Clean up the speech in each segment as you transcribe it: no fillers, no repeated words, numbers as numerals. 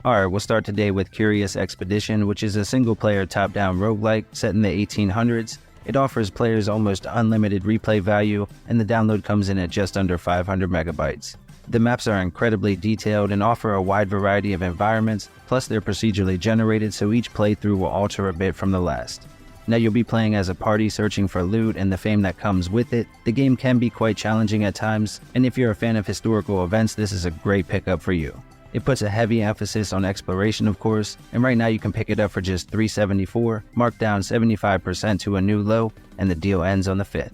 Alright, we'll start today with Curious Expedition, which is a single-player top-down roguelike set in the 1800s. It offers players almost unlimited replay value, and the download comes in at just under 500 megabytes. The maps are incredibly detailed and offer a wide variety of environments, plus they're procedurally generated, so each playthrough will alter a bit from the last. Now you'll be playing as a party searching for loot and the fame that comes with it. The game can be quite challenging at times, and if you're a fan of historical events, this is a great pickup for you. It puts a heavy emphasis on exploration, of course, and right now you can pick it up for just $374, marked down 75% to a new low, and the deal ends on the 5th.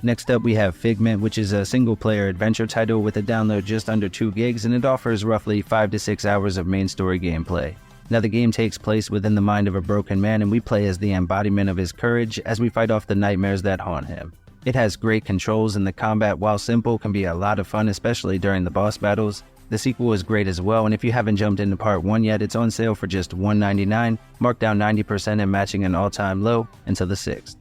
Next up we have Figment, which is a single-player adventure title with a download just under 2 gigs, and it offers roughly 5 to 6 hours of main story gameplay. Now the game takes place within the mind of a broken man, and we play as the embodiment of his courage as we fight off the nightmares that haunt him. It has great controls, and the combat, while simple, can be a lot of fun, especially during the boss battles. The sequel is great as well, and if you haven't jumped into part 1 yet, it's on sale for just $199, marked down 90% and matching an all-time low until the 6th.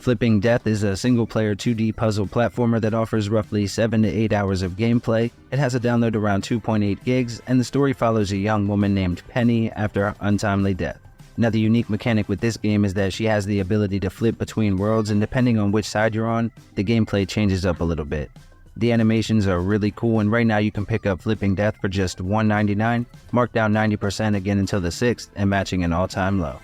Flipping Death is a single-player 2D puzzle platformer that offers roughly 7 to 8 hours of gameplay. It has a download around 2.8 gigs, and the story follows a young woman named Penny after her untimely death. Now the unique mechanic with this game is that she has the ability to flip between worlds, and depending on which side you're on, the gameplay changes up a little bit. The animations are really cool, and right now you can pick up Flipping Death for just $199, marked down 90% again until the 6th, and matching an all-time low.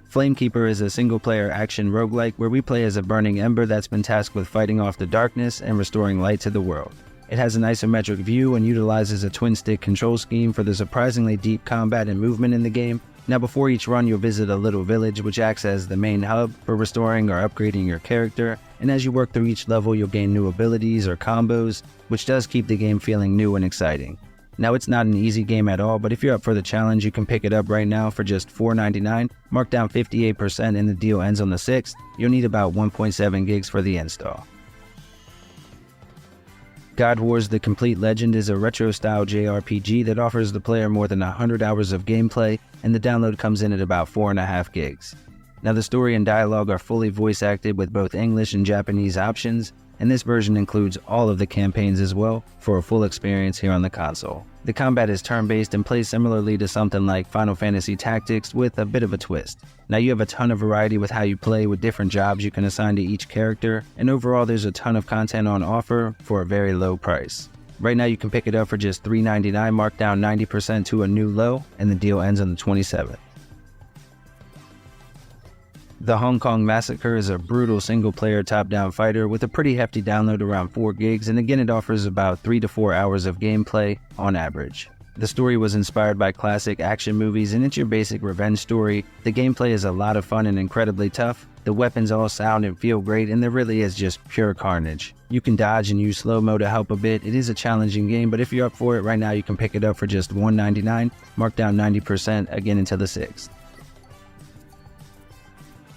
Flamekeeper is a single-player action roguelike where we play as a burning ember that's been tasked with fighting off the darkness and restoring light to the world. It has an isometric view and utilizes a twin-stick control scheme for the surprisingly deep combat and movement in the game. Now before each run you'll visit a little village which acts as the main hub for restoring or upgrading your character, and as you work through each level you'll gain new abilities or combos, which does keep the game feeling new and exciting. Now it's not an easy game at all, but if you're up for the challenge you can pick it up right now for just $499, marked down 58% and the deal ends on the 6th. You'll need about 1.7 gigs for the install. God Wars: The Complete Legend is a retro-style JRPG that offers the player more than 100 hours of gameplay, and the download comes in at about 4.5 gigs. Now the story and dialogue are fully voice-acted with both English and Japanese options, and this version includes all of the campaigns as well for a full experience here on the console. The combat is turn-based and plays similarly to something like Final Fantasy Tactics with a bit of a twist. Now you have a ton of variety with how you play with different jobs you can assign to each character, and overall there's a ton of content on offer for a very low price. Right now you can pick it up for just $399, marked down 90% to a new low, and the deal ends on the 27th. The Hong Kong Massacre is a brutal single-player top-down fighter with a pretty hefty download around 4 gigs, and again it offers about 3 to 4 hours of gameplay on average. The story was inspired by classic action movies, and it's your basic revenge story. The gameplay is a lot of fun and incredibly tough. The weapons all sound and feel great, and there really is just pure carnage. You can dodge and use slow-mo to help a bit. It is a challenging game, but if you're up for it right now you can pick it up for just $199, marked down 90% again until the 6th.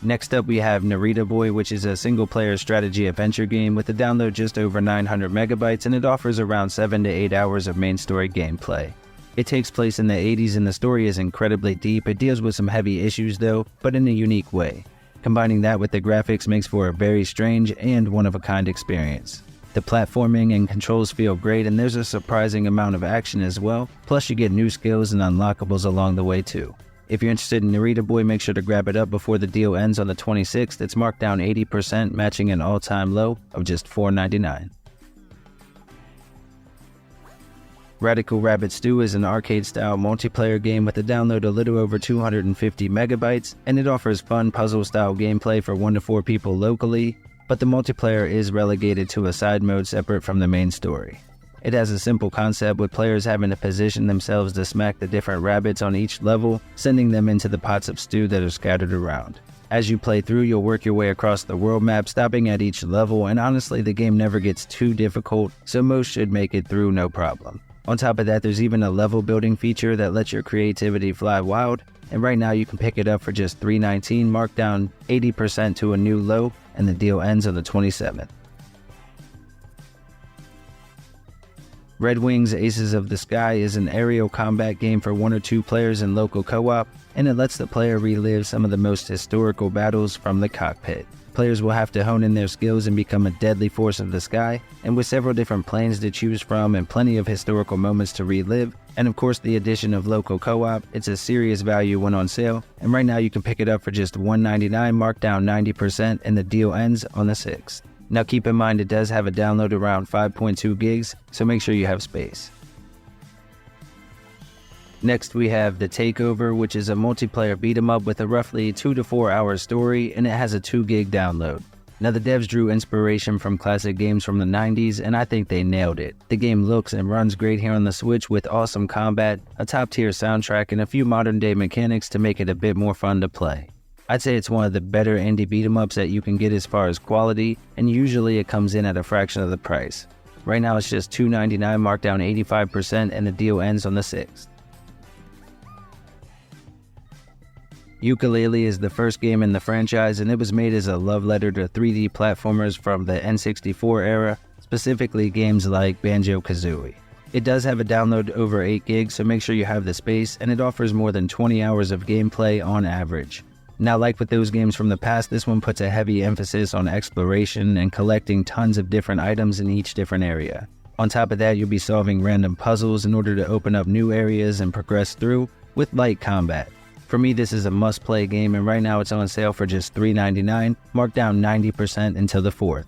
Next up we have Narita Boy, which is a single-player strategy adventure game with a download just over 900 megabytes, and it offers around 7 to 8 hours of main story gameplay. It takes place in the 80s and the story is incredibly deep. It deals with some heavy issues though, but in a unique way. Combining that with the graphics makes for a very strange and one-of-a-kind experience. The platforming and controls feel great, and there's a surprising amount of action as well, plus you get new skills and unlockables along the way too. If you're interested in Narita Boy, make sure to grab it up before the deal ends on the 26th. It's marked down 80%, matching an all-time low of just $499. Radical Rabbit Stew is an arcade-style multiplayer game with a download a little over 250 megabytes, and it offers fun puzzle-style gameplay for 1 to 4 people locally, but the multiplayer is relegated to a side mode separate from the main story. It has a simple concept with players having to position themselves to smack the different rabbits on each level, sending them into the pots of stew that are scattered around. As you play through, you'll work your way across the world map, stopping at each level, and honestly the game never gets too difficult, so most should make it through no problem. On top of that, there's even a level building feature that lets your creativity fly wild, and right now you can pick it up for just $319, marked down 80% to a new low, and the deal ends on the 27th. Red Wings Aces of the Sky is an aerial combat game for 1 or 2 players in local co-op, and it lets the player relive some of the most historical battles from the cockpit. Players will have to hone in their skills and become a deadly force of the sky, and with several different planes to choose from and plenty of historical moments to relive, and of course the addition of local co-op, it's a serious value when on sale, and right now you can pick it up for just $1.99 marked down 90%, and the deal ends on the 6th. Now keep in mind it does have a download around 5.2 gigs, so make sure you have space. Next we have the TakeOver, which is a multiplayer beat 'em up with a roughly 2 to 4 hour story, and it has a 2 gig download. Now the devs drew inspiration from classic games from the 90s, and I think they nailed it. The game looks and runs great here on the Switch with awesome combat, a top tier soundtrack, and a few modern day mechanics to make it a bit more fun to play. I'd say it's one of the better indie beat 'em ups that you can get as far as quality, and usually it comes in at a fraction of the price. Right now it's just $2.99 marked down 85%, and the deal ends on the 6th. Yooka-Laylee is the first game in the franchise, and it was made as a love letter to 3D platformers from the N64 era, specifically games like Banjo-Kazooie. It does have a download over 8 gigs, so make sure you have the space, and it offers more than 20 hours of gameplay on average. Now, like with those games from the past, this one puts a heavy emphasis on exploration and collecting tons of different items in each different area. On top of that, you'll be solving random puzzles in order to open up new areas and progress through with light combat. For me, this is a must-play game, and right now it's on sale for just $3.99, marked down 90% until the 4th.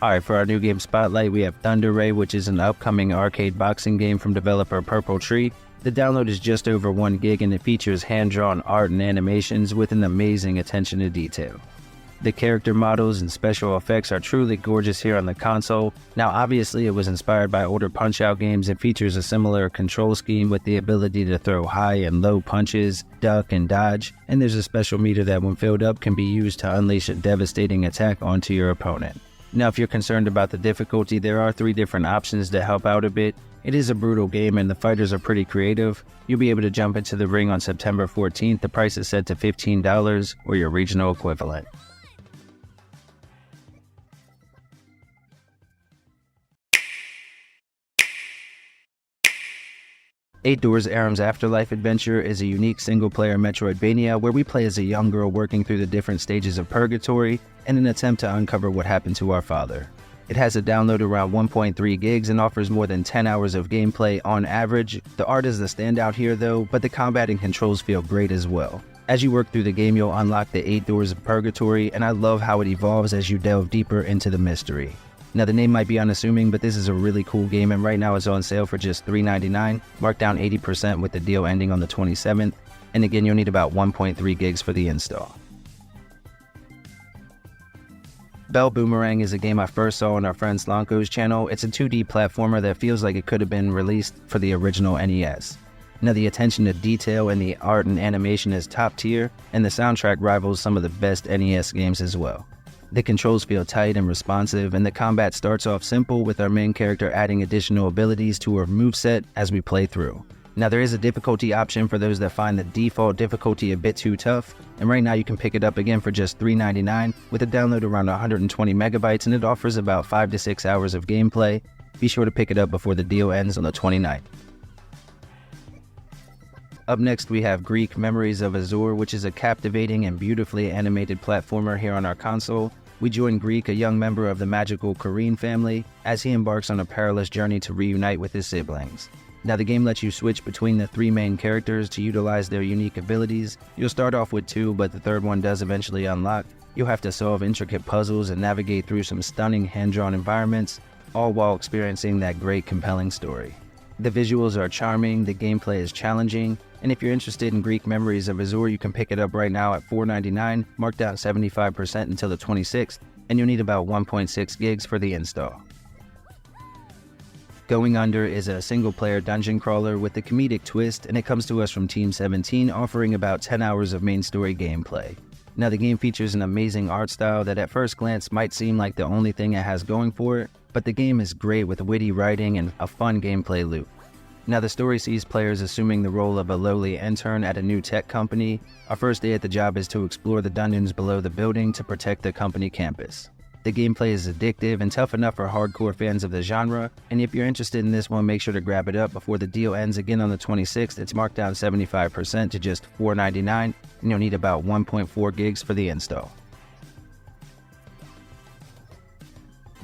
Alright, for our new game spotlight, we have Thunder Ray, which is an upcoming arcade boxing game from developer Purple Tree. The download is just over 1 gig, and it features hand-drawn art and animations with an amazing attention to detail. The character models and special effects are truly gorgeous here on the console. Now obviously it was inspired by older Punch-Out games and features a similar control scheme with the ability to throw high and low punches, duck and dodge, and there's a special meter that when filled up can be used to unleash a devastating attack onto your opponent. Now if you're concerned about the difficulty, there are 3 different options to help out a bit. It is a brutal game and the fighters are pretty creative. You'll be able to jump into the ring on September 14th. The price is set to $15 or your regional equivalent. 8 Doors Arum's Afterlife adventure is a unique single-player Metroidvania where we play as a young girl working through the different stages of purgatory in an attempt to uncover what happened to our father. It has a download around 1.3 gigs and offers more than 10 hours of gameplay on average. The art is the standout here though, but the combat and controls feel great as well. As you work through the game, you'll unlock the 8 Doors of Purgatory, and I love how it evolves as you delve deeper into the mystery. Now the name might be unassuming, but this is a really cool game, and right now it's on sale for just $3.99, marked down 80% with the deal ending on the 27th, and again you'll need about 1.3 gigs for the install. Belle Boomerang is a game I first saw on our friend Slanko's channel. It's a 2D platformer that feels like it could have been released for the original NES. Now the attention to detail and the art and animation is top tier, and the soundtrack rivals some of the best NES games as well. The controls feel tight and responsive, and the combat starts off simple with our main character adding additional abilities to her moveset as we play through. Now there is a difficulty option for those that find the default difficulty a bit too tough, and right now you can pick it up again for just $3.99 with a download around 120 megabytes, and it offers about 5 to 6 hours of gameplay. Be sure to pick it up before the deal ends on the 29th. Up next we have Greak Memories of Azur, which is a captivating and beautifully animated platformer here on our console. We join Greak, a young member of the magical Korean family, as he embarks on a perilous journey to reunite with his siblings. Now the game lets you switch between the 3 main characters to utilize their unique abilities. You'll start off with 2, but the 3rd one does eventually unlock. You'll have to solve intricate puzzles and navigate through some stunning hand-drawn environments, all while experiencing that great compelling story. The visuals are charming, the gameplay is challenging, and if you're interested in Greak Memories of Azur, you can pick it up right now at $4.99, marked down 75% until the 26th, and you'll need about 1.6 gigs for the install. Going Under is a single-player dungeon crawler with a comedic twist, and it comes to us from Team 17, offering about 10 hours of main story gameplay. Now the game features an amazing art style that at first glance might seem like the only thing it has going for it, but the game is great with witty writing and a fun gameplay loop. Now the story sees players assuming the role of a lowly intern at a new tech company. Our first day at the job is to explore the dungeons below the building to protect the company campus. The gameplay is addictive and tough enough for hardcore fans of the genre, and if you're interested in this one, make sure to grab it up before the deal ends again on the 26th. It's marked down 75% to just $4.99, and you'll need about 1.4 gigs for the install.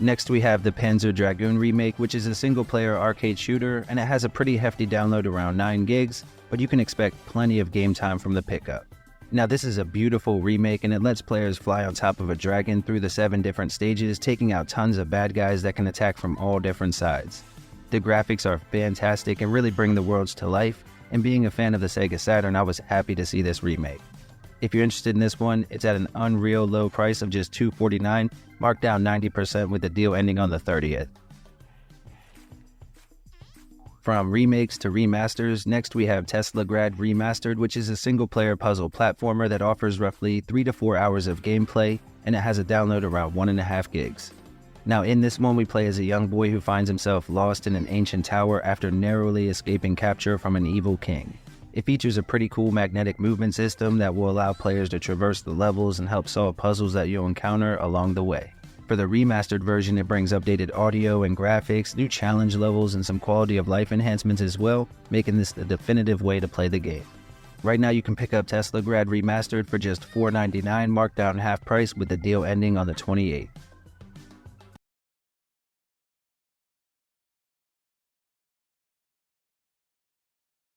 Next we have the Panzer Dragoon Remake, which is a single-player arcade shooter, and it has a pretty hefty download, around 9 gigs, but you can expect plenty of game time from the pickup. Now this is a beautiful remake, and it lets players fly on top of a dragon through the 7 different stages, taking out tons of bad guys that can attack from all different sides. The graphics are fantastic and really bring the worlds to life, and being a fan of the Sega Saturn, I was happy to see this remake. If you're interested in this one, it's at an unreal low price of just $249, marked down 90% with the deal ending on the 30th. From remakes to remasters, next we have Teslagrad Remastered, which is a single-player puzzle platformer that offers roughly 3 to 4 hours of gameplay, and it has a download around 1.5 gigs. Now in this one we play as a young boy who finds himself lost in an ancient tower after narrowly escaping capture from an evil king. It features a pretty cool magnetic movement system that will allow players to traverse the levels and help solve puzzles that you'll encounter along the way. For the remastered version, it brings updated audio and graphics, new challenge levels, and some quality of life enhancements as well, making this the definitive way to play the game. Right now you can pick up Teslagrad Remastered for just $4.99, marked down half price with the deal ending on the 28th.